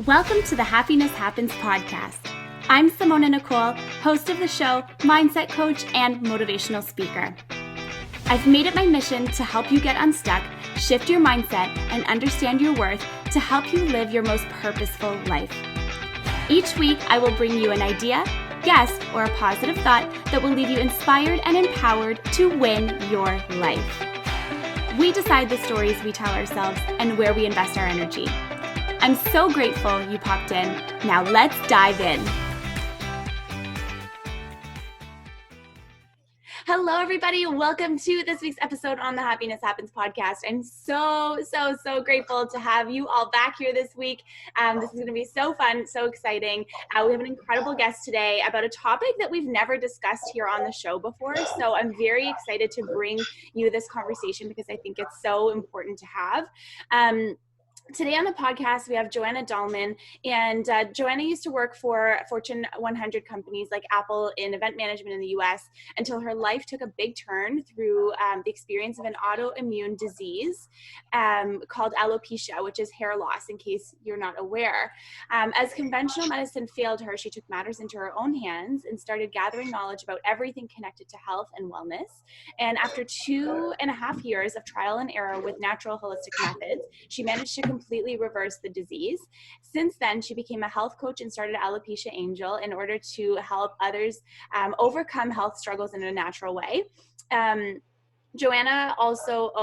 Welcome to the Happiness Happens podcast. I'm Simona Nicole, host of the show, mindset coach, and motivational speaker. I've made it my mission to help you get unstuck, shift your mindset, and understand your worth to help you live your most purposeful life. Each week, I will bring you an idea, guest, or a positive thought that will leave you inspired and empowered to win your life. We decide the stories we tell ourselves and where we invest our energy. I'm so grateful you popped in. Now let's dive in. Hello, everybody. Welcome to this week's episode on the Happiness Happens podcast. I'm so grateful to have you all back here this week. This is going to be so fun, so exciting. We have an incredible guest today about a topic that we've never discussed here on the show before. So I'm very excited to bring you this conversation because I think it's so important to have. Today on the podcast, we have Johanna Dahlman, and Johanna used to work for Fortune 100 companies like Apple in event management in the US until her life took a big turn through the experience of an autoimmune disease called alopecia, which is hair loss, in case you're not aware. As conventional medicine failed her, she took matters into her own hands and started gathering knowledge about everything connected to health and wellness. And after 2.5 years of trial and error with natural holistic methods, she managed to completely reverse the disease. Since then, she became a health coach and started Alopecia Angel in order to help others overcome health struggles in a natural way. Johanna also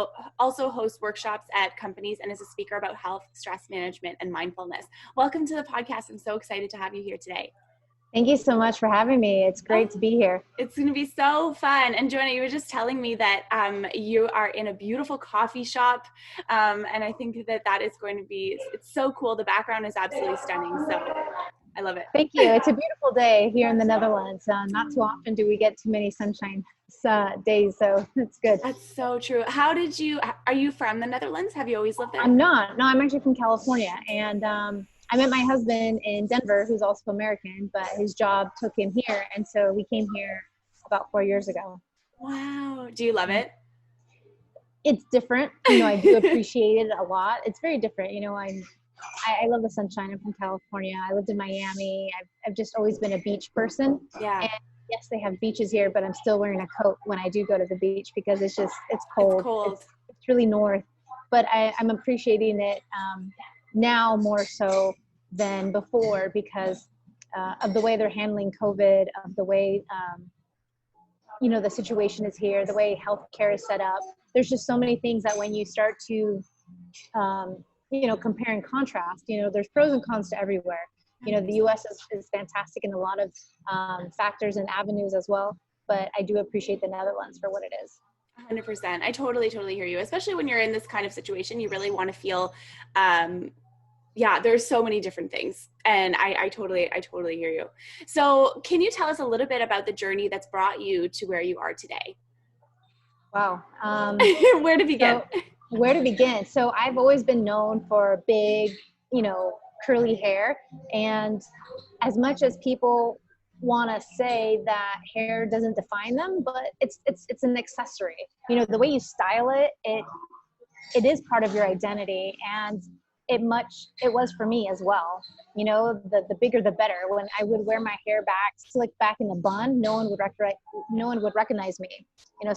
hosts workshops at companies and is a speaker about health, stress management, and mindfulness. Welcome to the podcast. I'm so excited to have you here today. Thank you so much for having me. It's great to be here. It's going to be so fun. And Johanna, you were just telling me that you are in a beautiful coffee shop. And I think that is going to be, it's so cool. The background is absolutely stunning. So I love it. Thank you. It's a beautiful day here in the Netherlands. Not too often do we get too many sunshine days. So it's good. That's so true. Are you from the Netherlands? Have you always lived there? I'm not. No, I'm actually from California. And I met my husband in Denver, who's also American, but his job took him here. And so we came here about 4 years ago. Wow. Do you love it? It's different. I do appreciate it a lot. It's very different. I love the sunshine. I'm from California. I lived in Miami. I've just always been a beach person. Yeah. And yes, they have beaches here, but I'm still wearing a coat when I do go to the beach because it's cold. It's cold. It's really north. But I'm appreciating it now more so than before because of the way they're handling COVID, of the way, the situation is here, the way healthcare is set up. There's just so many things that when you start to, compare and contrast, there's pros and cons to everywhere. The U.S. is fantastic in a lot of factors and avenues as well, but I do appreciate the Netherlands for what it is. 100%. I totally hear you, especially when you're in this kind of situation. You really want to feel, there's so many different things. And I totally hear you. So can you tell us a little bit about the journey that's brought you to where you are today? Wow. Where to begin? So I've always been known for big, curly hair. And as much as people want to say that hair doesn't define them, but it's an accessory. The way you style it is part of your identity, and it was for me as well. The bigger the better. When I would wear my hair slicked back in a bun, no one would recognize me.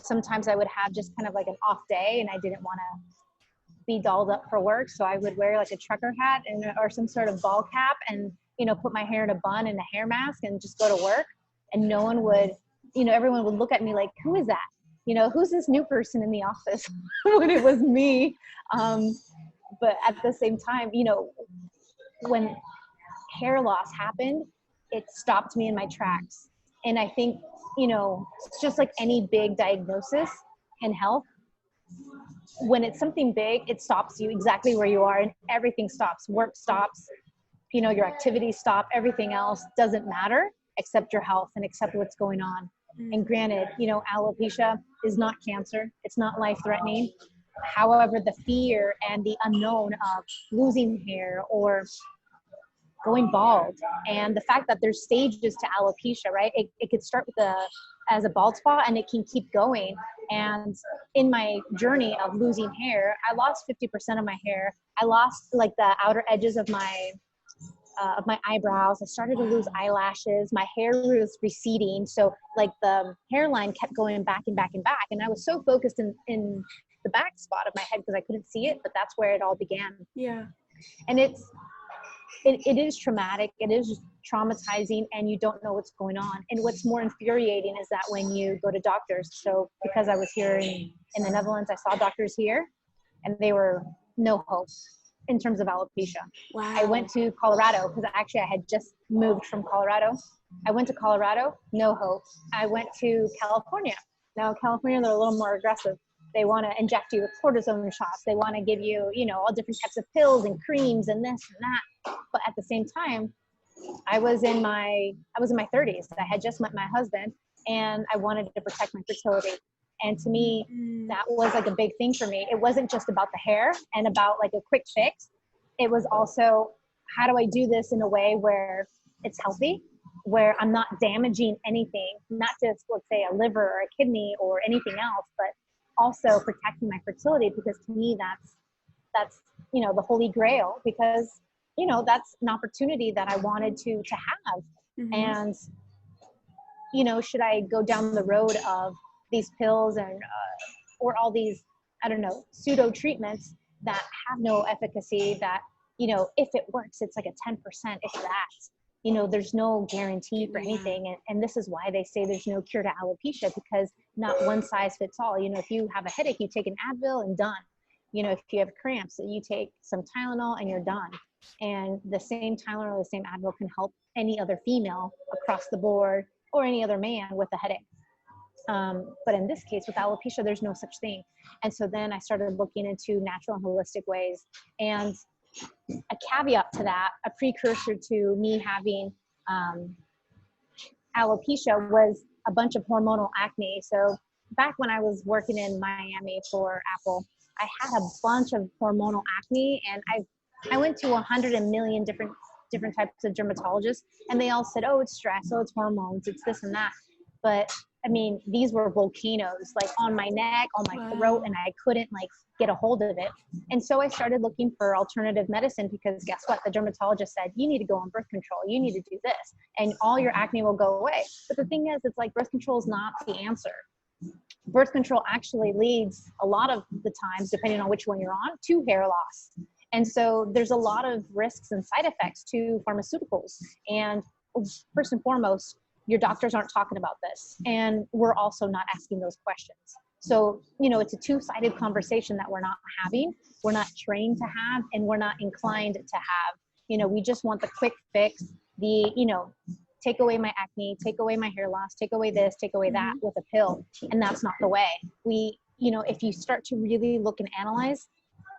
Sometimes I would have just kind of like an off day and I didn't want to be dolled up for work, so I would wear like a trucker hat or some sort of ball cap and put my hair in a bun and a hair mask and just go to work, and no one would, everyone would look at me like, who is that? Who's this new person in the office? When it was me. But at the same time, when hair loss happened, it stopped me in my tracks. And I think, it's just like any big diagnosis in health. When it's something big, it stops you exactly where you are, and everything stops. Work stops. Your activities stop, everything else doesn't matter except your health and except what's going on. And granted, alopecia is not cancer. It's not life-threatening. However, the fear and the unknown of losing hair or going bald, and the fact that there's stages to alopecia, right? It could start as a bald spot and it can keep going. And in my journey of losing hair, I lost 50% of my hair. I lost like the outer edges of my of my eyebrows. I started to lose eyelashes. My hair was receding. So like the hairline kept going back and back and back. And I was so focused in the back spot of my head because I couldn't see it, but that's where it all began. Yeah. And it is traumatic. It is traumatizing, and you don't know what's going on. And what's more infuriating is that when you go to doctors, so because I was here in the Netherlands, I saw doctors here, and they were no hope in terms of alopecia. Wow. I went to Colorado because actually I had just moved from Colorado. I went to Colorado, no hope. I went to California. Now, California, they're a little more aggressive. They want to inject you with cortisone shots. They want to give you, all different types of pills and creams and this and that. But at the same time, I was in my 30s. I had just met my husband, and I wanted to protect my fertility. And to me, that was like a big thing for me. It wasn't just about the hair and about like a quick fix. It was also, how do I do this in a way where it's healthy, where I'm not damaging anything, not just, let's say, a liver or a kidney or anything else, but also protecting my fertility, because to me, that's the holy grail, because, that's an opportunity that I wanted to have. Mm-hmm. And, should I go down the road of these pills and, or all these, pseudo treatments that have no efficacy, that, if it works, it's like a 10%, if that, there's no guarantee for anything. And this is why they say there's no cure to alopecia, because not one size fits all. If you have a headache, you take an Advil and done. If you have cramps, you take some Tylenol and you're done. And the same Tylenol or the same Advil can help any other female across the board, or any other man with a headache. But in this case, with alopecia, there's no such thing. And so then I started looking into natural and holistic ways. And a caveat to that, a precursor to me having alopecia, was a bunch of hormonal acne. So back when I was working in Miami for Apple, I had a bunch of hormonal acne, and I went to 100 million different types of dermatologists, and they all said, oh, it's stress, oh, it's hormones, it's this and that. But these were volcanoes, like on my neck, on my throat, and I couldn't get a hold of it. And so I started looking for alternative medicine, because guess what? The dermatologist said, you need to go on birth control. You need to do this, and all your acne will go away. But the thing is, it's like birth control is not the answer. Birth control actually leads a lot of the times, depending on which one you're on, to hair loss. And so there's a lot of risks and side effects to pharmaceuticals. And first and foremost, your doctors aren't talking about this. And we're also not asking those questions. So, it's a two-sided conversation that we're not having, we're not trained to have, and we're not inclined to have. We just want the quick fix, take away my acne, take away my hair loss, take away this, take away that with a pill. And that's not the way. If you start to really look and analyze,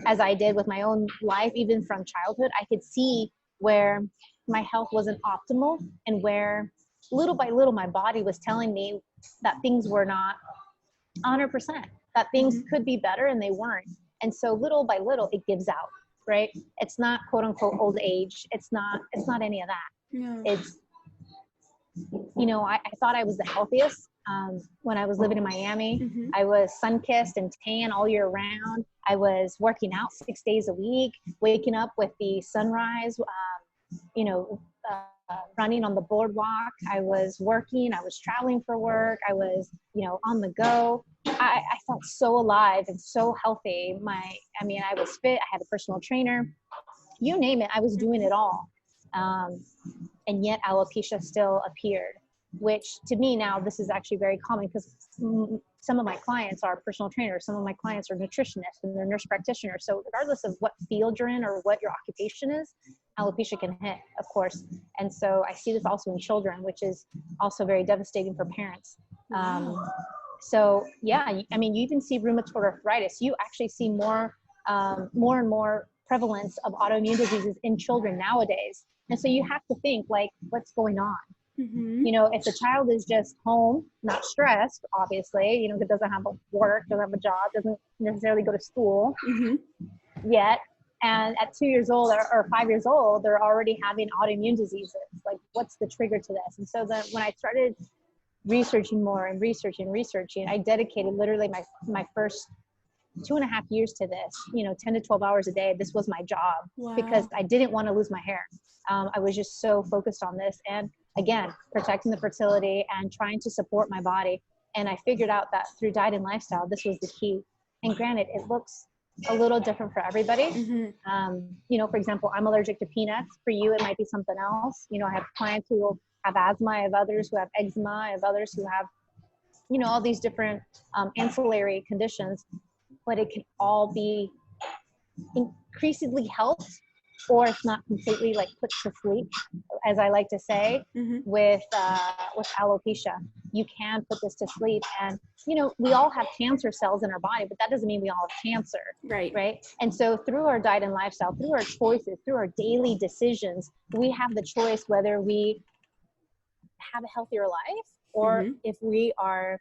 as I did with my own life, even from childhood, I could see where my health wasn't optimal, and where little by little my body was telling me that things were not 100%, that things could be better, and they weren't. And so little by little it gives out, right? It's not quote unquote old age. It's not any of that. No. It's, I thought I was the healthiest when I was living in Miami. I was sun-kissed and tan all year round. I was working out 6 days a week, waking up with the sunrise, running on the boardwalk. I was working, I was traveling for work. I was, on the go. I felt so alive and so healthy. I was fit. I had a personal trainer, you name it. I was doing it all. And yet alopecia still appeared, which to me now, this is actually very common, because some of my clients are personal trainers. Some of my clients are nutritionists, and they're nurse practitioners. So regardless of what field you're in or what your occupation is, alopecia can hit, of course. And so I see this also in children, which is also very devastating for parents. So yeah, you even see rheumatoid arthritis. You actually see more and more prevalence of autoimmune diseases in children nowadays. And so you have to think, what's going on? If the child is just home, not stressed, obviously, it doesn't have a work, doesn't have a job, doesn't necessarily go to school yet. And at 2 years old or 5 years old, they're already having autoimmune diseases. What's the trigger to this? And so then when I started researching more and researching, I dedicated literally my first 2.5 years to this, 10 to 12 hours a day. This was my job. Wow. Because I didn't want to lose my hair. I was just so focused on this. And again, protecting the fertility and trying to support my body. And I figured out that through diet and lifestyle, this was the key. And granted, it looks a little different for everybody. For example, I'm allergic to peanuts. For you, it might be something else. I have clients who will have asthma. I have others who have eczema. I have others who have, all these different ancillary conditions, but it can all be increasingly helped, or if not completely like put to sleep, as I like to say, with alopecia. You can put this to sleep. And, we all have cancer cells in our body, but that doesn't mean we all have cancer. Right. And so through our diet and lifestyle, through our choices, through our daily decisions, we have the choice whether we have a healthier life or if we are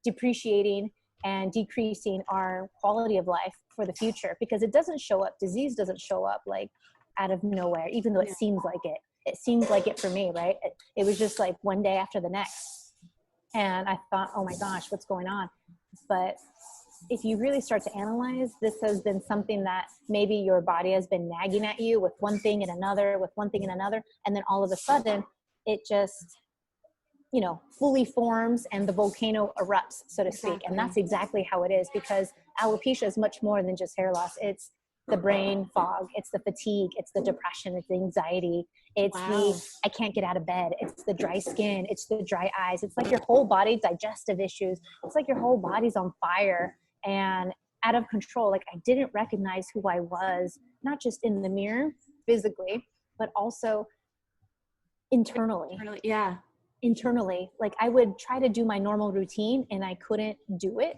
depreciating and decreasing our quality of life for the future, because it doesn't show up. Disease doesn't show up like out of nowhere, even though it seems like it. It seems like it for me, right? It was just like one day after the next. And I thought, oh my gosh, what's going on? But if you really start to analyze, this has been something that maybe your body has been nagging at you with one thing and another, and then all of a sudden it just, fully forms and the volcano erupts, so to speak. And that's exactly how it is, because alopecia is much more than just hair loss. It's the brain fog, it's the fatigue, it's the depression, it's the anxiety, it's the I can't get out of bed, it's the dry skin, it's the dry eyes. It's like your whole body, digestive issues. It's like your whole body's on fire and out of control. Like I didn't recognize who I was, not just in the mirror physically, but also internally. Internally, like I would try to do my normal routine and I couldn't do it.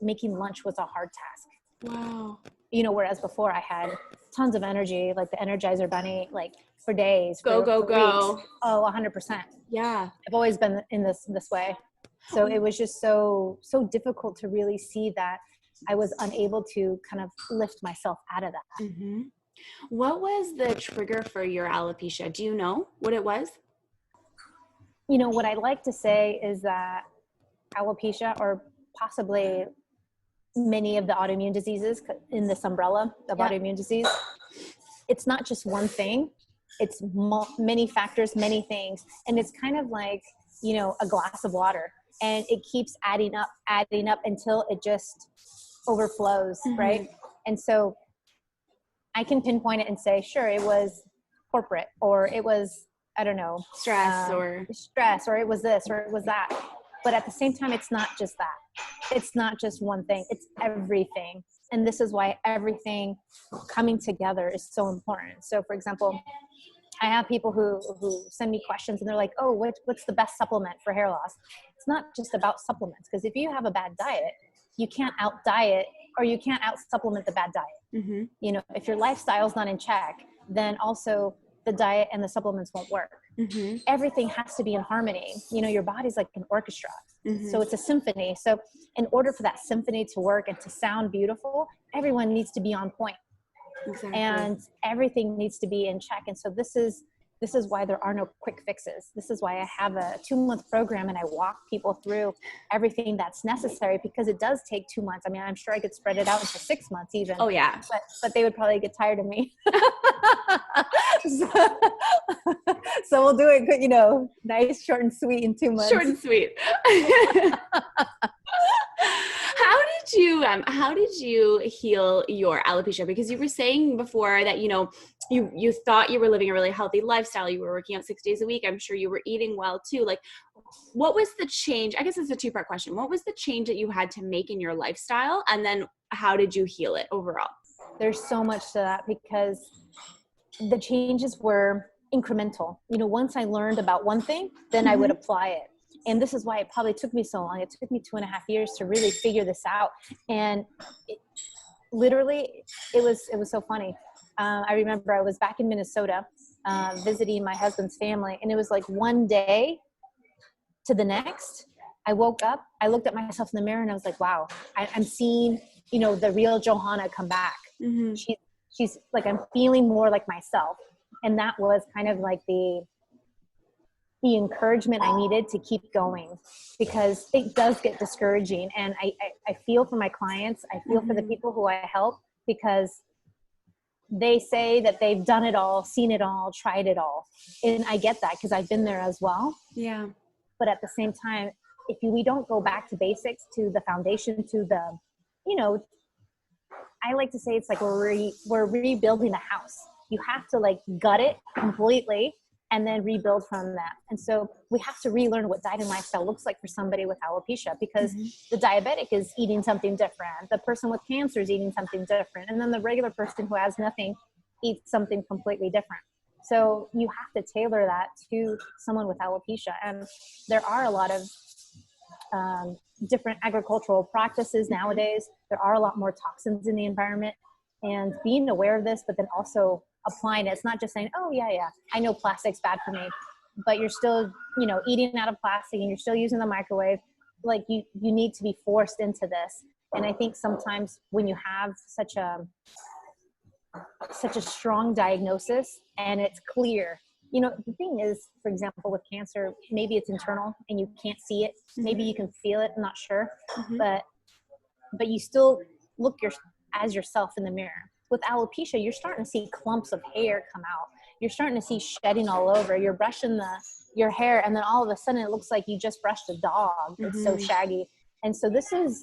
Making lunch was a hard task. Wow. Whereas before I had tons of energy, like the Energizer Bunny, like for days. Go. Weeks. Oh, 100%. Yeah. I've always been in this way. So it was just so difficult to really see that I was unable to kind of lift myself out of that. What was the trigger for your alopecia? Do you know what it was? What I like to say is that alopecia, or possibly many of the autoimmune diseases in this umbrella of autoimmune disease, it's not just one thing. It's many factors, many things. And it's kind of like, a glass of water, and it keeps adding up until it just overflows. Right. And so I can pinpoint it and say, sure, it was corporate, or it was, I don't know, stress, or it was this, or it was that. But at the same time, it's not just that. It's not just one thing. It's everything. And this is why everything coming together is so important. So for example, I have people who send me questions and they're like, oh, what's the best supplement for hair loss? It's not just about supplements, because if you have a bad diet, you can't out diet, or you can't out supplement the bad diet. If your lifestyle's not in check, then also the diet and the supplements won't work. Everything has to be in harmony. Your body's like an orchestra. So it's a symphony. So in order for that symphony to work and to sound beautiful, everyone needs to be on point. And everything needs to be in check. And so this is why there are no quick fixes. This is why I have a 2-month program and I walk people through everything that's necessary, because it does take 2 months. I mean, I'm sure I could spread it out into 6 months even. Oh yeah. But they would probably get tired of me. So we'll do it, nice, short and sweet in 2 months. Short and sweet. How did you heal your alopecia? Because you were saying before that, you thought you were living a really healthy lifestyle. You were working out 6 days a week. I'm sure you were eating well too. Like, what was the change? I guess it's a 2-part question. What was the change that you had to make in your lifestyle? And then how did you heal it overall? There's so much to that, because the changes were incremental. Once I learned about one thing, then I would apply it. And this is why it probably took me so long. It took me 2.5 years to really figure this out. And it was so funny. I remember I was back in Minnesota visiting my husband's family, and it was like one day to the next, I woke up, I looked at myself in the mirror, and I was like, wow, I'm seeing, the real Johanna come back. She's like, I'm feeling more like myself. And that was kind of like the encouragement I needed to keep going, because it does get discouraging. And I feel for my clients. I feel for the people who I help, because they say that they've done it all, seen it all, tried it all. And I get that, because I've been there as well. Yeah. But at the same time, if we don't go back to basics, to the foundation, to the, I like to say it's like we're rebuilding a house. You have to like gut it completely and then rebuild from that. And so we have to relearn what diet and lifestyle looks like for somebody with alopecia, because the diabetic is eating something different. The person with cancer is eating something different. And then the regular person who has nothing eats something completely different. So you have to tailor that to someone with alopecia. And there are a lot of different agricultural practices nowadays. There are a lot more toxins in the environment, and being aware of this, but then also applying it. It's not just saying, oh yeah, I know plastic's bad for me, but you're still, eating out of plastic and you're still using the microwave. Like you need to be forced into this. And I think sometimes when you have such a strong diagnosis and it's clear, the thing is, for example, with cancer, maybe it's internal and you can't see it. Maybe you can feel it. I'm not sure, but you still look as yourself in the mirror. With alopecia, you're starting to see clumps of hair come out. You're starting to see shedding all over. You're brushing your hair, and then all of a sudden it looks like you just brushed a dog. It's so shaggy. And so this is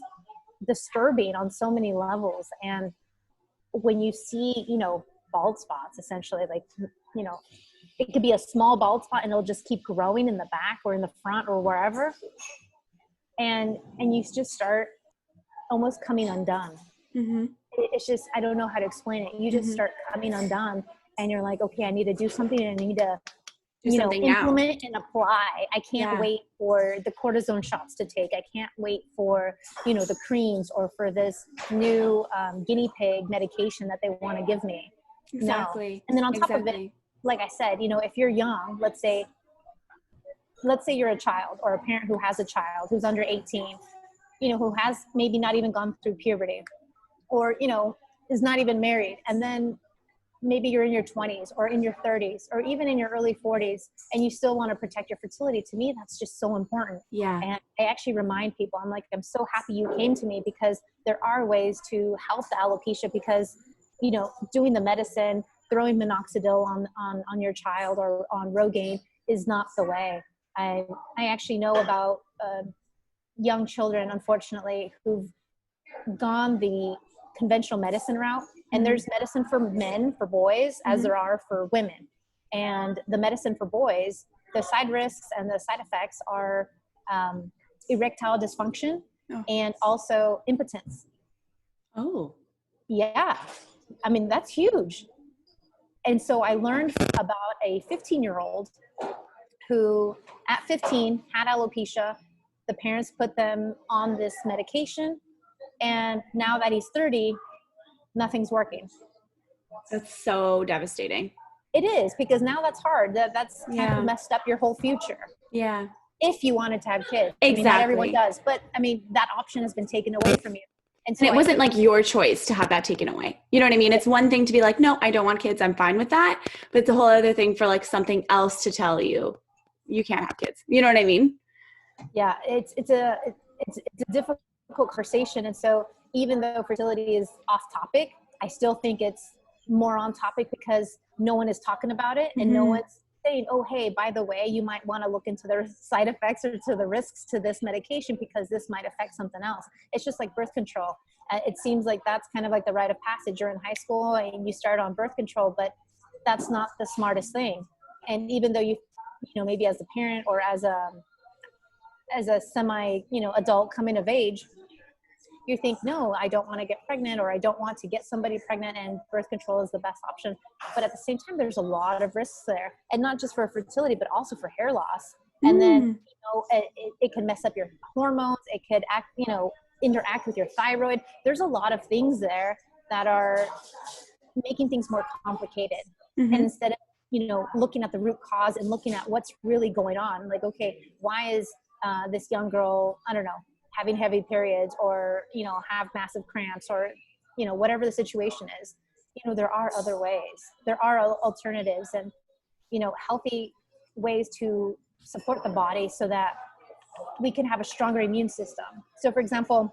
disturbing on so many levels. And when you see, bald spots, essentially, like, it could be a small bald spot and it'll just keep growing in the back or in the front or wherever. And you just start almost coming undone. It's just, I don't know how to explain it. You just start coming undone, and you're like, okay, I need to do something, and I need to, implement and apply. I can't wait for the cortisone shots to take. I can't wait for, the creams or for this new guinea pig medication that they want to give me. Exactly. No. And then on top of it, like I said, if you're young, let's say you're a child or a parent who has a child who's under 18, who has maybe not even gone through puberty, or, is not even married. And then maybe you're in your 20s or in your 30s or even in your early 40s, and you still want to protect your fertility. To me, that's just so important. Yeah. And I actually remind people, I'm like, I'm so happy you came to me, because there are ways to help the alopecia, because, doing the medicine, throwing minoxidil on your child or on Rogaine is not the way. I actually know about young children, unfortunately, who've gone the conventional medicine route. And there's medicine for men, for boys, as there are for women. And the medicine for boys, the side risks and the side effects are erectile dysfunction and also impotence. Oh. Yeah. I mean, that's huge. And so I learned about a 15-year-old who at 15 had alopecia. The parents put them on this medication. And now that he's 30, nothing's working. That's so devastating. It is, because now that's hard. That's kind of messed up your whole future. Yeah. If you wanted to have kids. Exactly. I mean, not everyone does, but I mean, that option has been taken away from you. And it wasn't like your choice to have that taken away. You know what I mean? It's one thing to be like, no, I don't want kids, I'm fine with that. But it's a whole other thing for like something else to tell you, you can't have kids. You know what I mean? Yeah, it's a difficult conversation. And so even though fertility is off topic, I still think it's more on topic, because no one is talking about it, and no one's saying, oh, hey, by the way, you might want to look into the side effects or to the risks to this medication, because this might affect something else. It's just like birth control. It seems like that's kind of like the rite of passage. You're in high school and you start on birth control, but that's not the smartest thing. And even though you maybe as a parent or as a semi, adult coming of age, you think, no, I don't want to get pregnant, or I don't want to get somebody pregnant, and birth control is the best option. But at the same time, there's a lot of risks there, and not just for fertility, but also for hair loss. And then, it can mess up your hormones. It could interact with your thyroid. There's a lot of things there that are making things more complicated. And instead of, looking at the root cause and looking at what's really going on, like, okay, why is this young girl, I don't know, having heavy periods, or, have massive cramps, or, whatever the situation is, there are other ways. There are alternatives, and, healthy ways to support the body so that we can have a stronger immune system. So for example,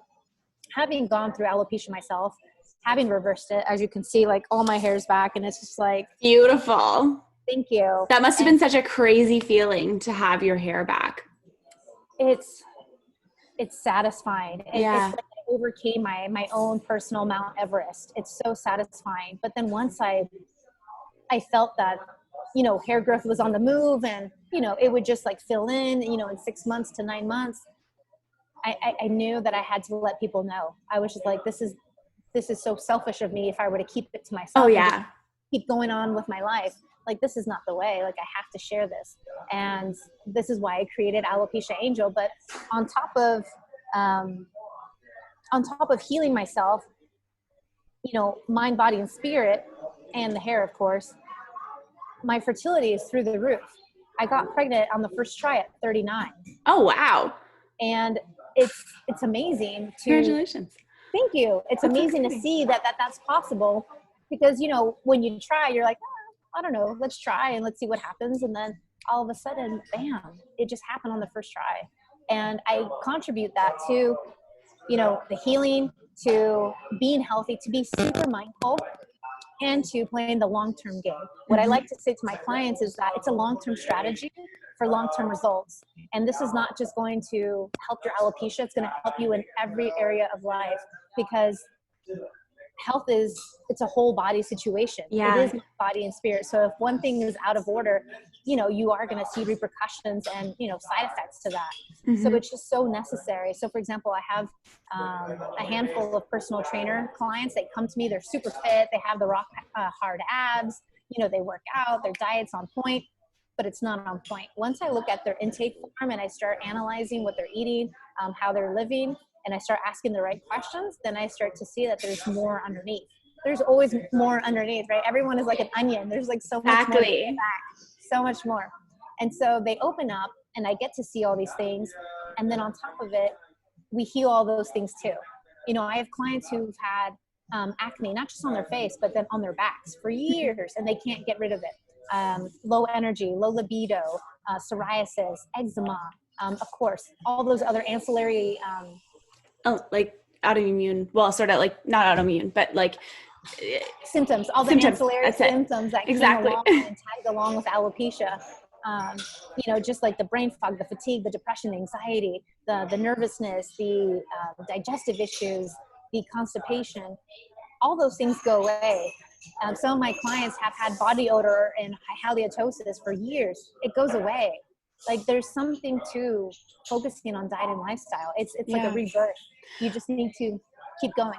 having gone through alopecia myself, having reversed it, as you can see, like all my hair's back, and it's just like beautiful. Thank you. That must have been such a crazy feeling to have your hair back. It's satisfying. Yeah. It's like I overcame my own personal Mount Everest. It's so satisfying. But then once I felt that, hair growth was on the move, and, it would just like fill in, in 6 months to 9 months, I knew that I had to let people know. I was just like, this is so selfish of me if I were to keep it to myself. Oh yeah. And keep going on with my life. Like, this is not the way. Like, I have to share this. And this is why I created Alopecia Angel. But on top of healing myself, mind, body, and spirit, and the hair, of course, my fertility is through the roof. I got pregnant on the first try at 39. Oh, wow. And it's amazing to— Congratulations. Thank you. It's That's amazing exciting. to see that's possible, because, when you try, you're like, I don't know, let's try and let's see what happens. And then all of a sudden, bam, it just happened on the first try. And I contribute that to, the healing, to being healthy, to be super mindful, and to playing the long-term game. What I like to say to my clients is that it's a long-term strategy for long-term results. And this is not just going to help your alopecia, it's going to help you in every area of life, because health it's a whole body situation. Yeah. It is body and spirit. So if one thing is out of order, you are going to see repercussions and, side effects to that. So it's just so necessary. So for example, I have a handful of personal trainer clients that come to me. They're super fit. They have the rock hard abs. They work out, their diet's on point, but it's not on point. Once I look at their intake form and I start analyzing what they're eating, how they're living, and I start asking the right questions, then I start to see that there's more underneath. There's always more underneath, right? Everyone is like an onion. There's like so much more to get back, so much more. And so they open up and I get to see all these things. And then on top of it, we heal all those things too. I have clients who've had acne, not just on their face, but then on their backs for years, and they can't get rid of it. Low energy, low libido, psoriasis, eczema, of course, all those other ancillary like autoimmune, well, sort of like not autoimmune, but like symptoms, all the ancillary symptoms that came along and tagged along with alopecia. Just like the brain fog, the fatigue, the depression, the anxiety, the nervousness, the digestive issues, the constipation, all those things go away. Some of my clients have had body odor and halitosis for years. It goes away. Like, there's something to focusing on diet and lifestyle. It's like a rebirth. You just need to keep going.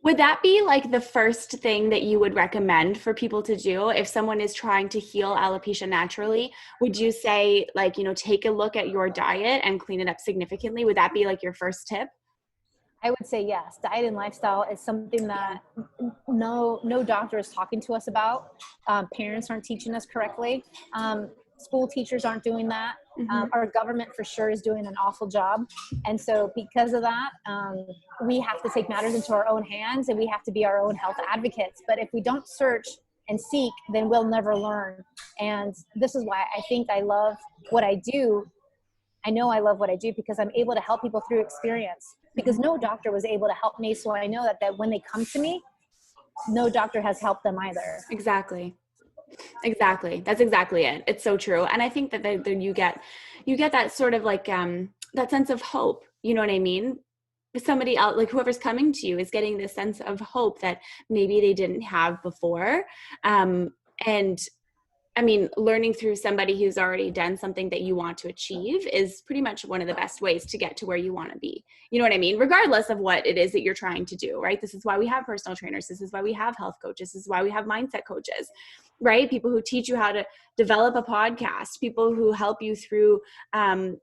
Would that be like the first thing that you would recommend for people to do if someone is trying to heal alopecia naturally? Would you say, like, take a look at your diet and clean it up significantly? Would that be like your first tip? I would say yes. Diet and lifestyle is something that no doctor is talking to us about. Parents aren't teaching us correctly. School teachers aren't doing that. Our government for sure is doing an awful job. And so because of that, we have to take matters into our own hands, and we have to be our own health advocates. But if we don't search and seek, then we'll never learn. And this is why I think I love what I do. I know I love what I do because I'm able to help people through experience, because no doctor was able to help me. So I know that when they come to me, no doctor has helped them either. Exactly. That's exactly it. It's so true. And I think that then you get that sort of like, that sense of hope. You know what I mean? Somebody else, like whoever's coming to you, is getting this sense of hope that maybe they didn't have before. And I mean, learning through somebody who's already done something that you want to achieve is pretty much one of the best ways to get to where you want to be. You know what I mean? Regardless of what it is that you're trying to do, right? This is why we have personal trainers. This is why we have health coaches. This is why we have mindset coaches, right? People who teach you how to develop a podcast, people who help you through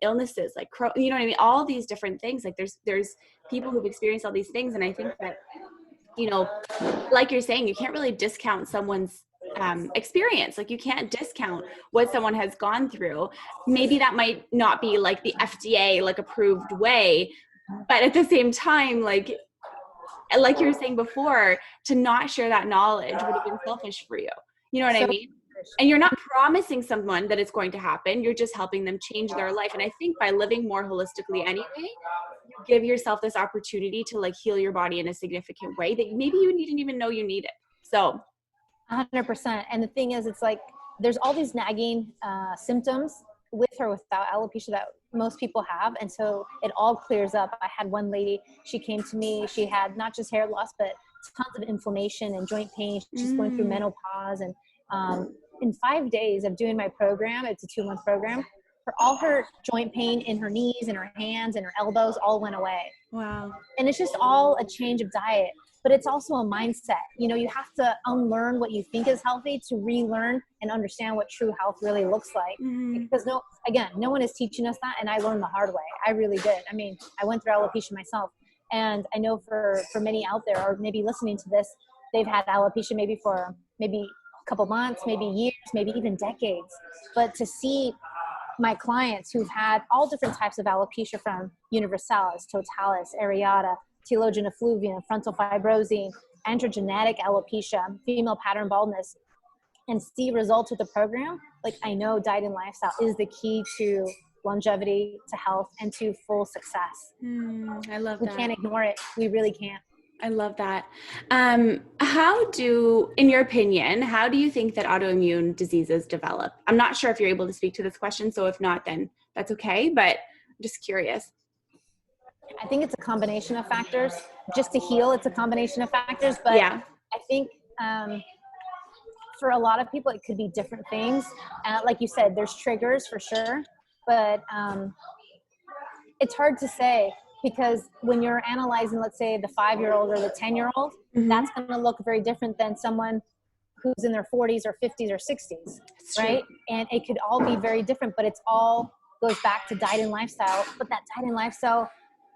illnesses, like, you know what I mean? All these different things. Like there's people who've experienced all these things. And I think that, like you're saying, you can't really discount someone's experience. Like, you can't discount what someone has gone through. Maybe that might not be like the FDA like approved way, but at the same time, like you were saying before, to not share that knowledge would have been selfish for you. You know what I mean? And you're not promising someone that it's going to happen. You're just helping them change their life. And I think by living more holistically anyway, you give yourself this opportunity to like heal your body in a significant way that maybe you didn't even know you needed. So 100%. And the thing is, it's like, there's all these nagging symptoms with or without alopecia that most people have. And so it all clears up. I had one lady, she came to me, she had not just hair loss, but tons of inflammation and joint pain. She's going through menopause. And in 5 days of doing my program, it's a 2-month program, all her joint pain in her knees and her hands and her elbows all went away. Wow. And it's just all a change of diet, but it's also a mindset. You know, you have to unlearn what you think is healthy to relearn and understand what true health really looks like. Because no one is teaching us that. And I learned the hard way. I really did. I mean, I went through alopecia myself, and I know for many out there, or maybe listening to this, they've had alopecia maybe for maybe a couple months, maybe years, maybe even decades. But to see my clients who've had all different types of alopecia, from universalis, totalis, areata, telogen effluvium, frontal fibrosing, androgenetic alopecia, female pattern baldness, and see results with the program, like, I know diet and lifestyle is the key to longevity, to health, and to full success. I love that. We can't ignore it. We really can't. I love that. In your opinion, how do you think that autoimmune diseases develop? I'm not sure if you're able to speak to this question, so if not, then that's okay, but I'm just curious. I think it's a combination of factors. Just to heal, it's a combination of factors, but yeah. I think for a lot of people, it could be different things. Like you said, there's triggers for sure, but it's hard to say, because when you're analyzing, let's say, the 5-year-old or the 10-year-old, that's going to look very different than someone who's in their 40s or 50s or 60s, right? And it could all be very different, but it's all goes back to diet and lifestyle. But that diet and lifestyle,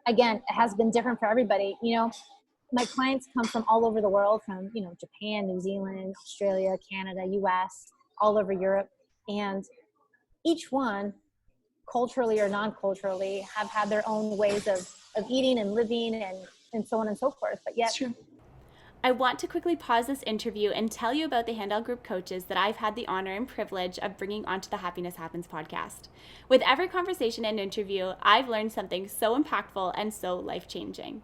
again, it has been different for everybody. You know, my clients come from all over the world, from, you know, Japan, New Zealand, Australia, Canada, US, all over Europe. And each one, culturally or non-culturally, have had their own ways of eating and living and so on and so forth. But yet, I want to quickly pause this interview and tell you about the Handel Group coaches that I've had the honor and privilege of bringing onto the Happiness Happens podcast. With every conversation and interview, I've learned something so impactful and so life-changing.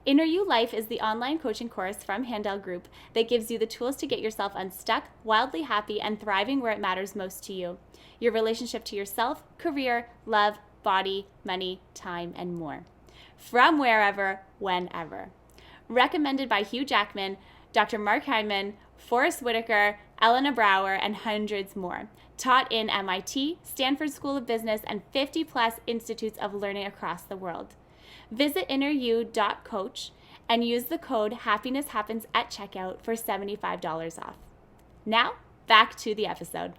Inner You Life is the online coaching course from Handel Group that gives you the tools to get yourself unstuck, wildly happy, and thriving where it matters most to you. Your relationship to yourself, career, love, body, money, time, and more. From wherever, whenever. Recommended by Hugh Jackman, Dr. Mark Hyman, Forrest Whitaker, Elena Brower, and hundreds more. Taught in MIT, Stanford School of Business, and 50-plus institutes of learning across the world. Visit inneryou.coach and use the code HappinessHappens at checkout for $75 off. Now, back to the episode.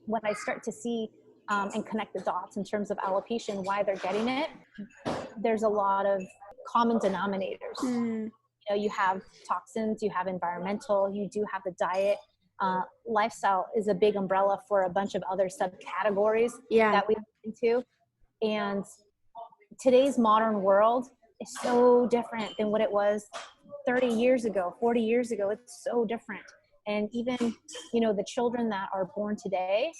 When I start to see and connect the dots in terms of alopecia and why they're getting it, there's a lot of common denominators. You know, you have toxins, you have environmental, you do have the diet. Lifestyle is a big umbrella for a bunch of other subcategories that we look into. And today's modern world is so different than what it was 30 years ago, 40 years ago. It's so different. And even, you know, the children that are born today,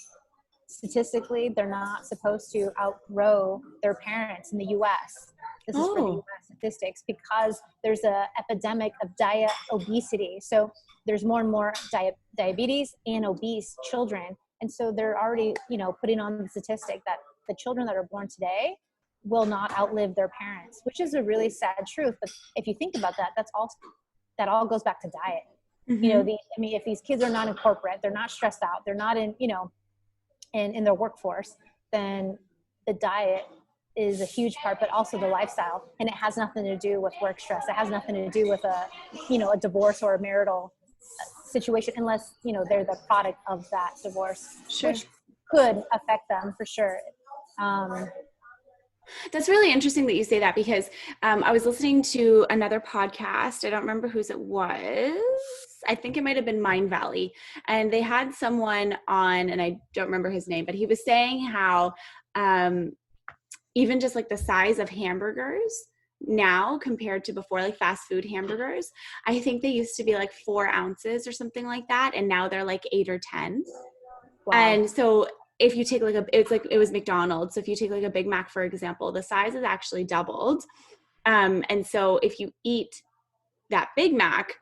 statistically, they're not supposed to outgrow their parents in the U.S. This is for the U.S. statistics, because there's a epidemic of diet obesity. So there's more and more diabetes and obese children. And so they're already, you know, putting on the statistic that the children that are born today will not outlive their parents, which is a really sad truth. But if you think about that, that all goes back to diet. You know, if these kids are not in corporate, they're not stressed out, they're not in, you know, in their workforce, then the diet is a huge part, but also the lifestyle. And it has nothing to do with work stress. It has nothing to do with a divorce or a marital situation, unless, you know, they're the product of that divorce, which could affect them for sure. That's really interesting that you say that, because I was listening to another podcast. I don't remember whose it was. I think it might have been Mind Valley. And they had someone on, and I don't remember his name, but he was saying how even just like the size of hamburgers now compared to before, like fast food hamburgers. I think they used to be like 4 ounces or something like that. And now they're like 8 or 10. Wow. And so if you take like it was McDonald's. So if you take like a Big Mac, for example, the size is actually doubled. And so if you eat that Big Mac,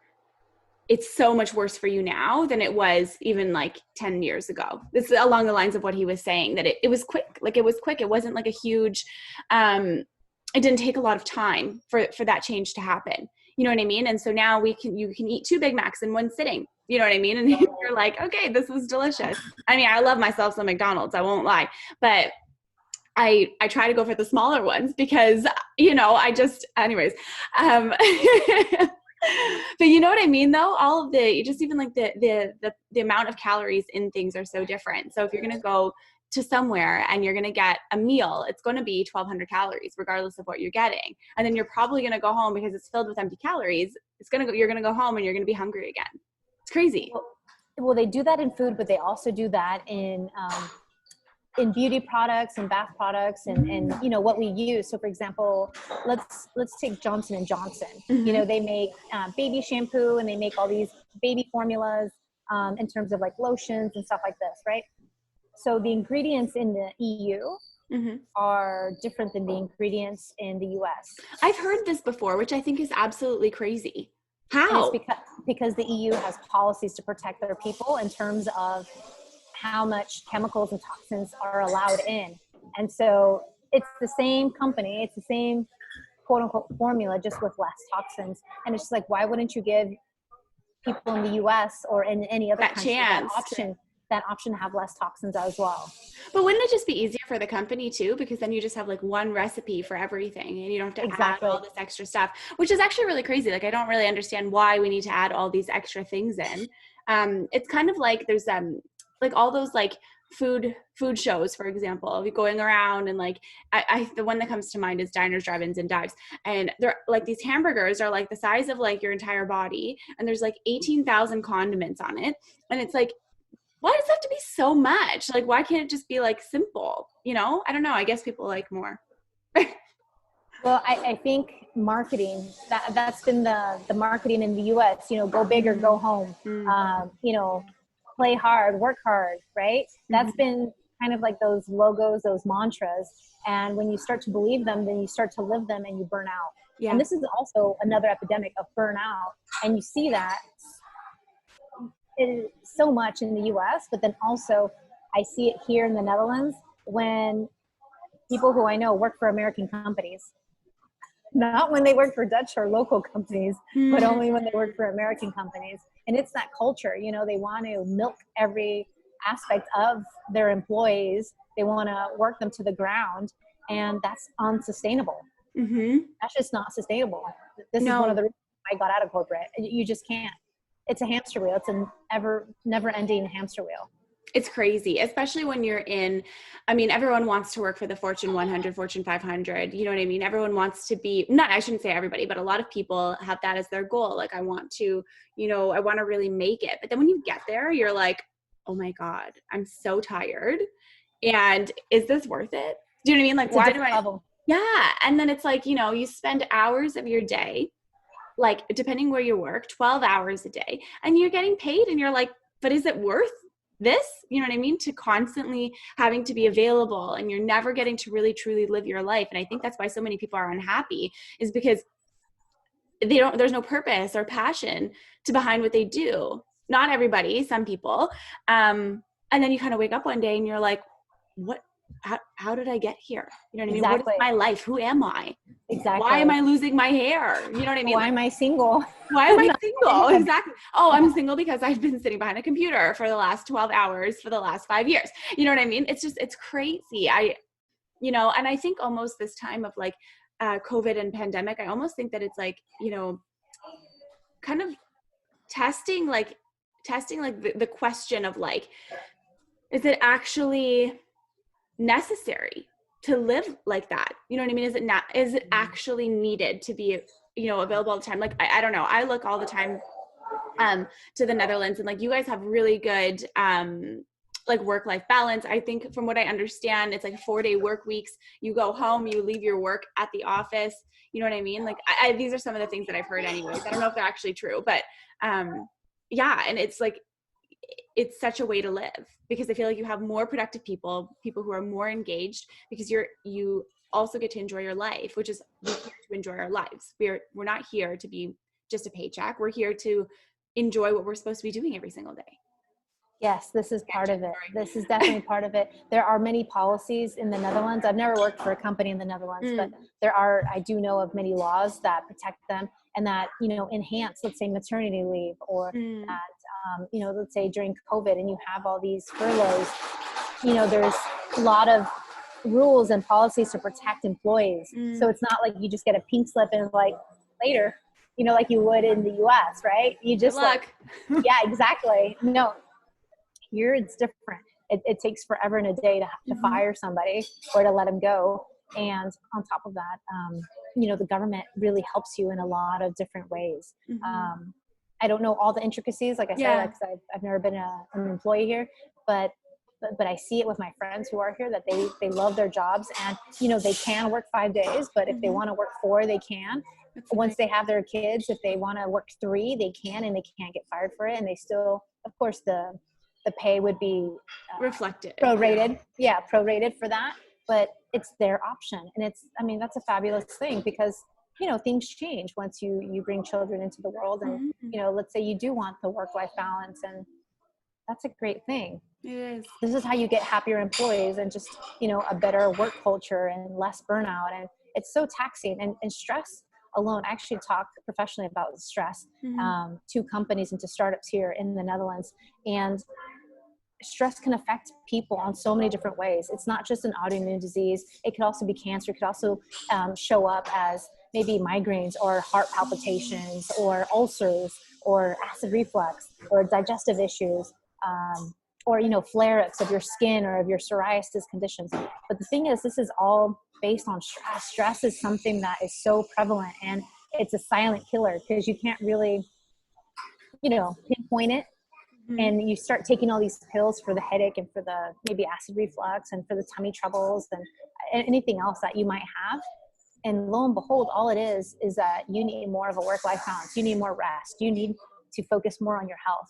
it's so much worse for you now than it was even like 10 years ago. This is along the lines of what he was saying, that it was quick. Like it was quick. It wasn't like a huge, it didn't take a lot of time for that change to happen. You know what I mean? And so now you can eat 2 Big Macs in one sitting. You know what I mean? And you're like, okay, this is delicious. I mean, I love myself some McDonald's, I won't lie, but I try to go for the smaller ones because, anyways, but you know what I mean though? All of just even like the amount of calories in things are so different. So if you're going to go to somewhere and you're going to get a meal, it's going to be 1,200 calories regardless of what you're getting. And then you're probably going to go home because it's filled with empty calories. You're going to go home and you're going to be hungry again. It's crazy. Well, they do that in food, but they also do that in beauty products and bath products and what we use. So for example, let's take Johnson & Johnson. Mm-hmm. They make baby shampoo, and they make all these baby formulas in terms of like lotions and stuff like this, right? So the ingredients in the EU mm-hmm. are different than the ingredients in the US. I've heard this before, which I think is absolutely crazy. How? And it's because the EU has policies to protect their people in terms of how much chemicals and toxins are allowed in. And so it's the same company, it's the same quote unquote formula, just with less toxins. And it's just like, why wouldn't you give people in the US or in any other country that option to have less toxins as well? But wouldn't it just be easier for the company too? Because then you just have like one recipe for everything and you don't have to add all this extra stuff, which is actually really crazy. Like, I don't really understand why we need to add all these extra things in. It's kind of like there's like all those like food shows, for example, going around and like the one that comes to mind is Diners, Drive-ins, and Dives, and they're like, these hamburgers are like the size of like your entire body, and there's like 18,000 condiments on it, and it's like, why does it have to be so much? Like, why can't it just be like simple? I don't know. I guess people like more. Well, I think marketing, that's been the marketing in the US, go big or go home, play hard, work hard, right? That's been kind of like those logos, those mantras. And when you start to believe them, then you start to live them and you burn out. Yeah. And this is also another epidemic of burnout. And you see that so much in the US, but then also I see it here in the Netherlands when people who I know work for American companies. Not when they work for Dutch or local companies, but only when they work for American companies. And it's that culture, they want to milk every aspect of their employees. They want to work them to the ground, and that's unsustainable. Mm-hmm. That's just not sustainable. This is one of the reasons I got out of corporate. You just can't. It's a hamster wheel. It's an never-ending hamster wheel. It's crazy, especially when you're everyone wants to work for the Fortune 100, Fortune 500. You know what I mean? Everyone wants to be, I shouldn't say everybody, but a lot of people have that as their goal. Like, I want to really make it. But then when you get there, you're like, oh my God, I'm so tired. And is this worth it? Do you know what I mean? Like, why do I? Level. Yeah. And then it's like, you spend hours of your day, like depending where you work, 12 hours a day, and you're getting paid, and you're like, but is it worth this? You know what I mean? To constantly having to be available, and you're never getting to really truly live your life. And I think that's why so many people are unhappy, is because there's no purpose or passion behind what they do. Not everybody, some people. And then you kind of wake up one day and you're like, how did I get here? You know what I mean? Exactly. What is my life? Who am I? Exactly. Why am I losing my hair? You know what I mean? Why am I single? Why am I single? Exactly. Oh, I'm single because I've been sitting behind a computer for the last 12 hours for the last 5 years. You know what I mean? It's crazy. And I think almost this time of like COVID and pandemic, I almost think that it's like, kind of testing the question of like, is it actually necessary to live like that? You know what I mean? Is it actually needed to be, available all the time? Like, I don't know. I look all the time to the Netherlands, and like, you guys have really good like work-life balance. I think from what I understand, it's like 4-day work weeks. You go home, you leave your work at the office. You know what I mean? Like these are some of the things that I've heard anyways. I don't know if they're actually true, but yeah. And it's like, it's such a way to live, because I feel like you have more productive people who are more engaged, because you also get to enjoy your life, which is, we're here to enjoy our lives. We're not here to be just a paycheck. We're here to enjoy what we're supposed to be doing every single day. Yes, this is part of it. This is definitely part of it. There are many policies in the Netherlands. I've never worked for a company in the Netherlands, but I do know of many laws that protect them and that, enhance, let's say, maternity leave, or that, let's say during COVID and you have all these furloughs, there's a lot of rules and policies to protect employees. So it's not like you just get a pink slip and like later, like you would in the US, right? You just yeah, exactly. No, here it's different. It takes forever and a day to fire somebody or to let them go. And on top of that, the government really helps you in a lot of different ways. I don't know all the intricacies, like I said, because I've never been an employee here, but I see it with my friends who are here, that they love their jobs, and they can work 5 days, but if they want to work 4, they can. Once they have their kids, if they want to work 3, they can, and they can't get fired for it. And they still, of course, the pay would be reflected, prorated for that, but it's their option. And that's a fabulous thing, because things change once you bring children into the world, and let's say you do want the work-life balance, and that's a great thing. It is. This is how you get happier employees and just a better work culture and less burnout. And it's so taxing, and stress alone. I actually talk professionally about stress to companies and to startups here in the Netherlands, and stress can affect people on so many different ways. It's not just an autoimmune disease. It could also be cancer. It could also show up as maybe migraines or heart palpitations or ulcers or acid reflux or digestive issues, or flare-ups of your skin or of your psoriasis conditions. But the thing is, this is all based on stress. Stress is something that is so prevalent, and it's a silent killer, because you can't really pinpoint it. And you start taking all these pills for the headache and for the maybe acid reflux and for the tummy troubles and anything else that you might have. And lo and behold, all it is that you need more of a work-life balance. You need more rest. You need to focus more on your health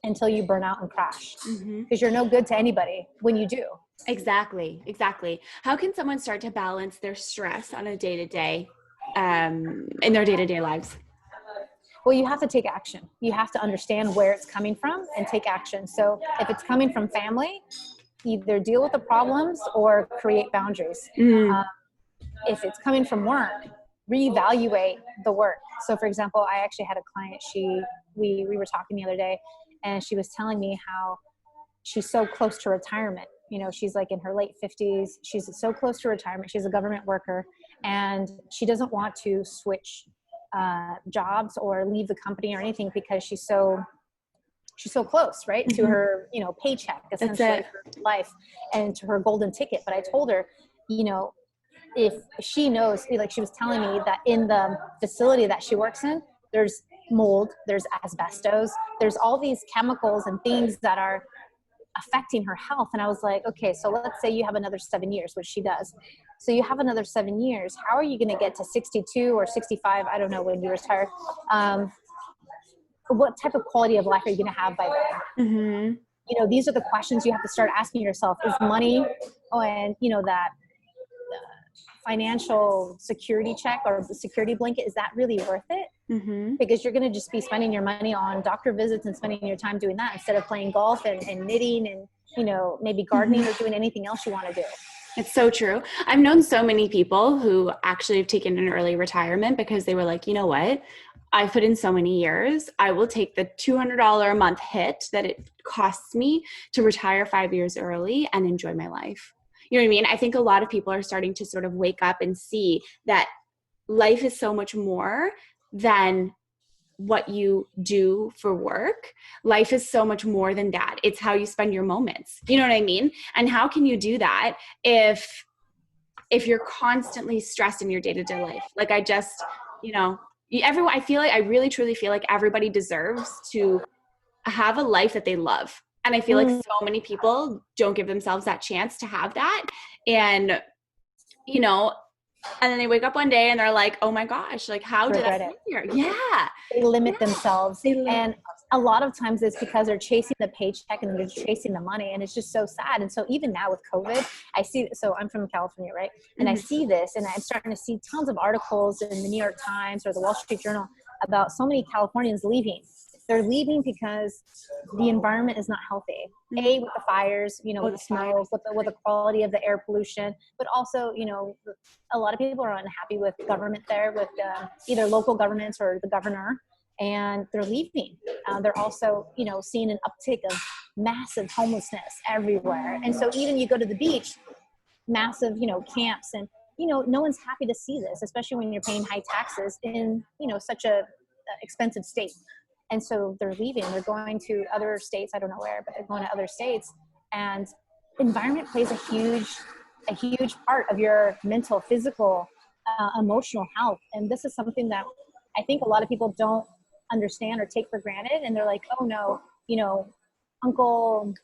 until you burn out and crash, because you're no good to anybody when you do. Exactly. How can someone start to balance their stress on a day-to-day, in their day-to-day lives? Well, you have to take action. You have to understand where it's coming from and take action. So if it's coming from family, either deal with the problems or create boundaries. If it's coming from work, reevaluate the work. So for example, I actually had a client, we were talking the other day, and she was telling me how she's so close to retirement. She's like in her late 50s. She's so close to retirement. She's a government worker, and she doesn't want to switch jobs or leave the company or anything, because she's so close, right, to her, paycheck, essentially, for life, and to her golden ticket. But I told her, if she knows, like she was telling me that in the facility that she works in, there's mold, there's asbestos, there's all these chemicals and things that are affecting her health. And I was like, okay, so let's say you have another 7 years, which she does. So you have another 7 years. How are you going to get to 62 or 65? I don't know when you retire. What type of quality of life are you going to have by then? These are the questions you have to start asking yourself. Is money and, that financial security check or the security blanket, is that really worth it? Because you're going to just be spending your money on doctor visits and spending your time doing that instead of playing golf and knitting and, maybe gardening or doing anything else you want to do. It's so true. I've known so many people who actually have taken an early retirement because they were like, you know what? I've put in so many years. I will take the $200 a month hit that it costs me to retire 5 years early and enjoy my life. You know what I mean? I think a lot of people are starting to sort of wake up and see that life is so much more than what you do for work. Life is so much more than that. It's how you spend your moments. You know what I mean? And how can you do that if you're constantly stressed in your day-to-day life? Like I just, I really truly feel like everybody deserves to have a life that they love. And I feel like so many people don't give themselves that chance to have that. And, you know, and then they wake up one day and they're like, oh my gosh, like, how did I get here? Yeah. They limit themselves. And a lot of times it's because they're chasing the paycheck and they're chasing the money. And it's just so sad. And so even now with COVID, I see, so I'm from California, right? And I see this, and I'm starting to see tons of articles in the New York Times or the Wall Street Journal about so many Californians leaving. They're leaving because the environment is not healthy. A, with the fires, you know, with the smoke, with the quality of the air pollution, but also, you know, a lot of people are unhappy with government there, with either local governments or the governor, and they're leaving. They're also, you know, seeing an uptick of massive homelessness everywhere. And so even you go to the beach, massive, you know, camps, and, you know, no one's happy to see this, especially when you're paying high taxes in, you know, such a expensive state. And so they're leaving, they're going to other states. I don't know where, but they're going to other states. And environment plays a huge part of your mental, physical, emotional health. And this is something that I think a lot of people don't understand or take for granted. And they're like, oh no, you know, Uncle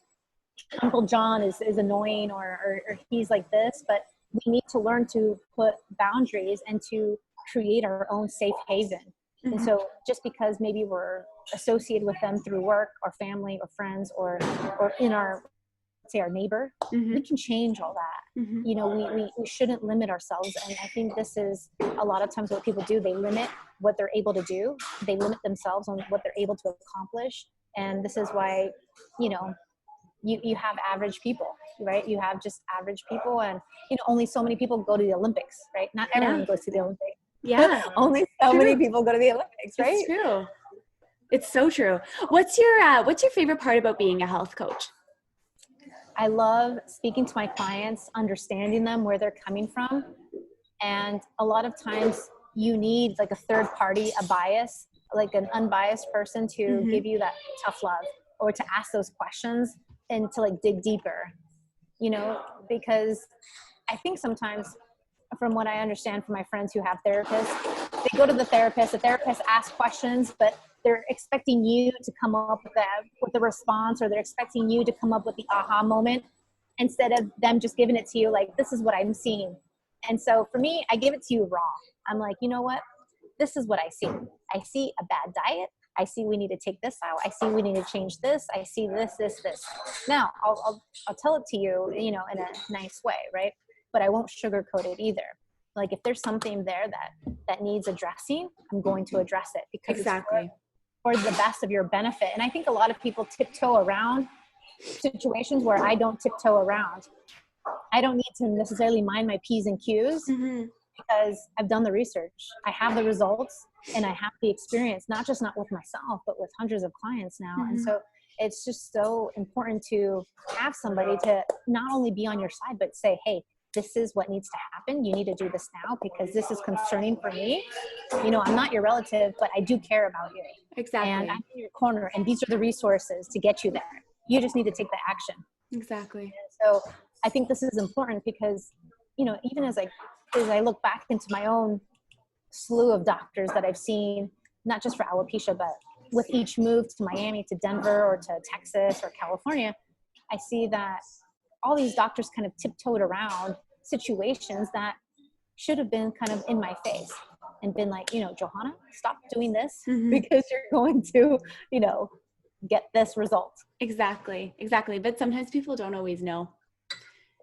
John is annoying, or he's like this. But we need to learn to put boundaries and to create our own safe haven. And so just because maybe we're associated with them through work or family or friends or in our, say, our neighbor, we can change all that. You know, we shouldn't limit ourselves. And I think this is a lot of times what people do. They limit what they're able to do. They limit themselves on what they're able to accomplish. And this is why, you know, you have average people, right? You have just average people, and, you know, only so many people go to the Olympics, right? Not everyone goes to the Olympics. Yeah. Only so many people go to the Olympics, right? It's true. It's so true. What's your favorite part about being a health coach? I love speaking to my clients, understanding them, where they're coming from. And a lot of times you need like a third party, a bias, like an unbiased person to give you that tough love, or to ask those questions and to like dig deeper, you know, because I think sometimes, from what I understand from my friends who have therapists, they go to the therapist asks questions, but they're expecting you to come up with the response, or they're expecting you to come up with the aha moment, instead of them just giving it to you like, this is what I'm seeing. And so for me, I give it to you raw. I'm like, you know what? This is what I see. I see a bad diet. I see we need to take this out. I see we need to change this. I see this. Now I'll tell it to you, you know, in a nice way, right? But I won't sugarcoat it either. Like if there's something there that needs addressing, I'm going to address it, because it's for the best of your benefit. And I think a lot of people tiptoe around situations where I don't tiptoe around. I don't need to necessarily mind my P's and Q's, because I've done the research. I have the results, and I have the experience, not with myself, but with hundreds of clients now. And so it's just so important to have somebody to not only be on your side, but say, hey, this is what needs to happen. You need to do this now, because this is concerning for me. You know, I'm not your relative, but I do care about you. Exactly. And I'm in your corner, and these are the resources to get you there. You just need to take the action. Exactly. And so I think this is important, because, you know, even as I look back into my own slew of doctors that I've seen, not just for alopecia, but with each move to Miami, to Denver, or to Texas or California, I see that all these doctors kind of tiptoed around situations that should have been kind of in my face, and been like, you know, Johanna, stop doing this, because you're going to, you know, get this result. Exactly. But sometimes people don't always know.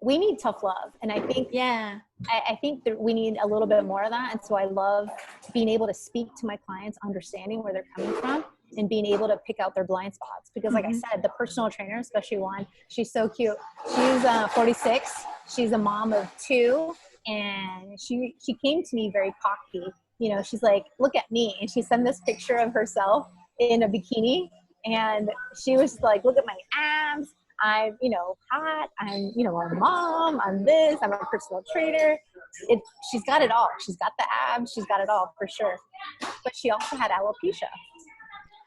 We need tough love. And I think, I think that we need a little bit more of that. And so I love being able to speak to my clients, understanding where they're coming from, and being able to pick out their blind spots. Because like I said, the personal trainer, especially one, she's so cute. She's 46. She's a mom of 2. And she came to me very cocky. You know, she's like, look at me. And she sent this picture of herself in a bikini. And she was like, look at my abs. I'm, you know, hot. I'm, you know, a mom. I'm this. I'm a personal trainer. She's got it all. She's got the abs. She's got it all for sure. But she also had alopecia.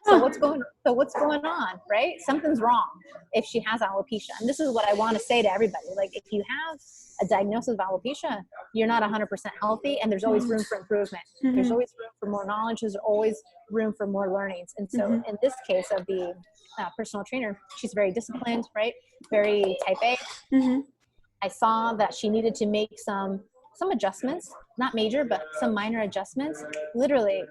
So what's going on, right? Something's wrong if she has alopecia. And this is what I want to say to everybody. Like, if you have a diagnosis of alopecia, you're not 100% healthy, and there's always room for improvement. There's always room for more knowledge. There's always room for more learnings. And so in this case of the personal trainer, she's very disciplined, right? Very type A. I saw that she needed to make some adjustments, not major, but some minor adjustments. Literally,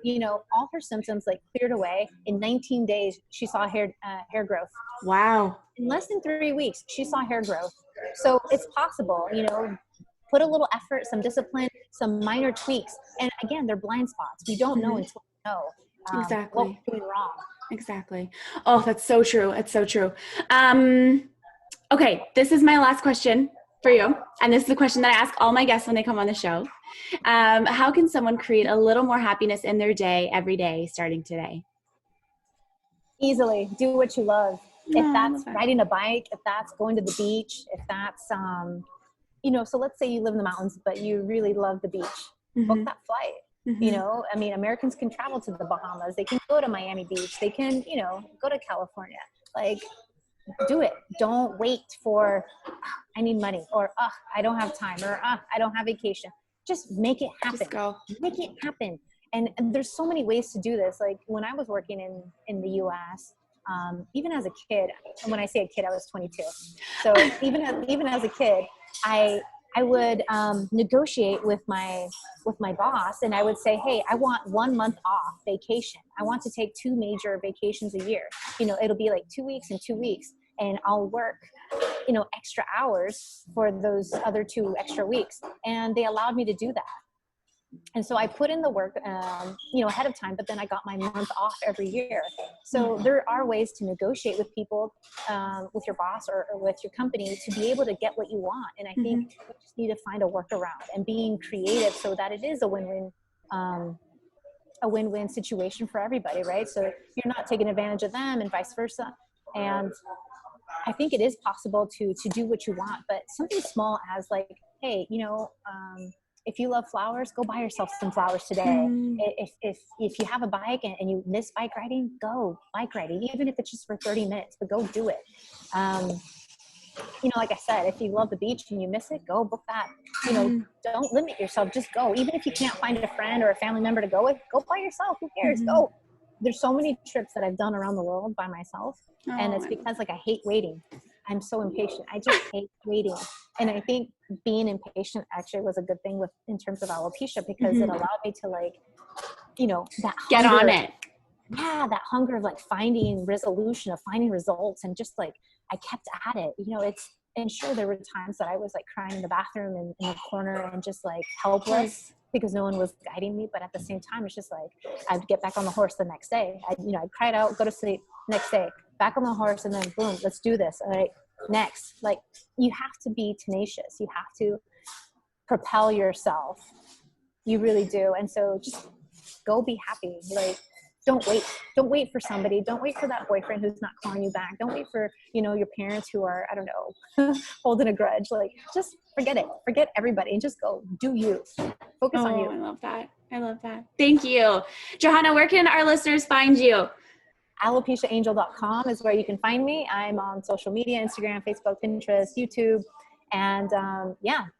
all her symptoms like cleared away. In 19 days, she saw hair growth. Wow. In less than 3 weeks, she saw hair growth. So it's possible, put a little effort, some discipline, some minor tweaks. And again, they're blind spots. We don't know until we know Exactly. what we're doing wrong. Exactly. Oh, that's so true. It's so true. Okay. This is my last question for you. And this is the question that I ask all my guests when they come on the show. How can someone create a little more happiness in their day every day, starting today? Easily. Do what you love. If that's riding a bike, if that's going to the beach, if that's, so let's say you live in the mountains, but you really love the beach, book that flight. Americans can travel to the Bahamas. They can go to Miami Beach. They can, go to California. Like, do it. Don't wait for, I need money, or, I don't have time, or, I don't have vacation. Just make it happen. Just go. Make it happen. And there's so many ways to do this. Like, when I was working in the US, even as a kid, and when I say a kid, I was 22. So even as a kid, I would negotiate with my boss, and I would say, hey, I want 1 month off vacation. I want to take 2 major vacations a year. It'll be like 2 weeks and 2 weeks, and I'll work, extra hours for those other 2 extra weeks. And they allowed me to do that. And so I put in the work, ahead of time, but then I got my month off every year. So there are ways to negotiate with people, with your boss or with your company, to be able to get what you want. And I think you just need to find a workaround and being creative so that it is a win-win situation for everybody, right? So you're not taking advantage of them and vice versa. And I think it is possible to do what you want, but something small as like, hey, if you love flowers, go buy yourself some flowers today. If you have a bike and you miss bike riding, go bike riding, even if it's just for 30 minutes, but go do it. Like I said, if you love the beach and you miss it, go book that. Don't limit yourself, just go. Even if you can't find a friend or a family member to go with, go by yourself. Who cares? Go. There's so many trips that I've done around the world by myself. And it's because I hate waiting. I'm so impatient. I just hate waiting. And I think being impatient actually was a good thing in terms of alopecia, because it allowed me to that get hunger, on it. Yeah, that hunger of finding resolution, of finding results, and just I kept at it. And sure, there were times that I was crying in the bathroom in the corner and just helpless because no one was guiding me. But at the same time, it's just I'd get back on the horse the next day. I'd cry it out, go to sleep, next day, back on the horse, and then boom, let's do this. All right, next. You have to be tenacious. You have to propel yourself. You really do. And so just go be happy. Don't wait for somebody. Don't wait for that boyfriend who's not calling you back. Don't wait for, your parents who are, I don't know, holding a grudge. Just forget it. Forget everybody and just go do you. Focus on you. I love that. I love that. Thank you. Johanna, where can our listeners find you? AlopeciaAngel.com is where you can find me. I'm on social media, Instagram, Facebook, Pinterest, YouTube. And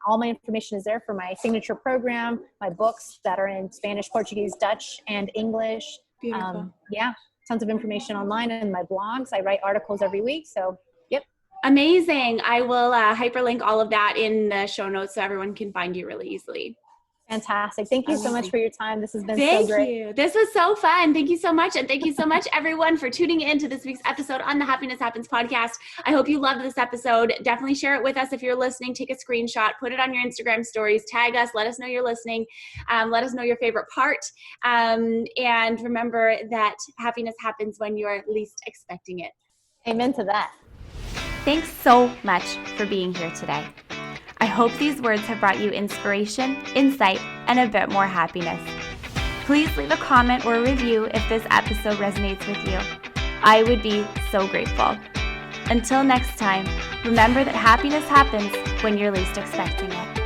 all my information is there for my signature program, my books that are in Spanish, Portuguese, Dutch, and English. Beautiful. Tons of information online and my blogs. I write articles every week. So, yep. Amazing. I will hyperlink all of that in the show notes so everyone can find you really easily. Fantastic. Thank you so much for your time. This has been so great. Thank you. This was so fun. Thank you so much. And thank you so much, everyone, for tuning in to this week's episode on the Happiness Happens podcast. I hope you loved this episode. Definitely share it with us if you're listening. Take a screenshot, put it on your Instagram stories, tag us, let us know you're listening. Let us know your favorite part. And remember that happiness happens when you're least expecting it. Amen to that. Thanks so much for being here today. I hope these words have brought you inspiration, insight, and a bit more happiness. Please leave a comment or review if this episode resonates with you. I would be so grateful. Until next time, remember that happiness happens when you're least expecting it.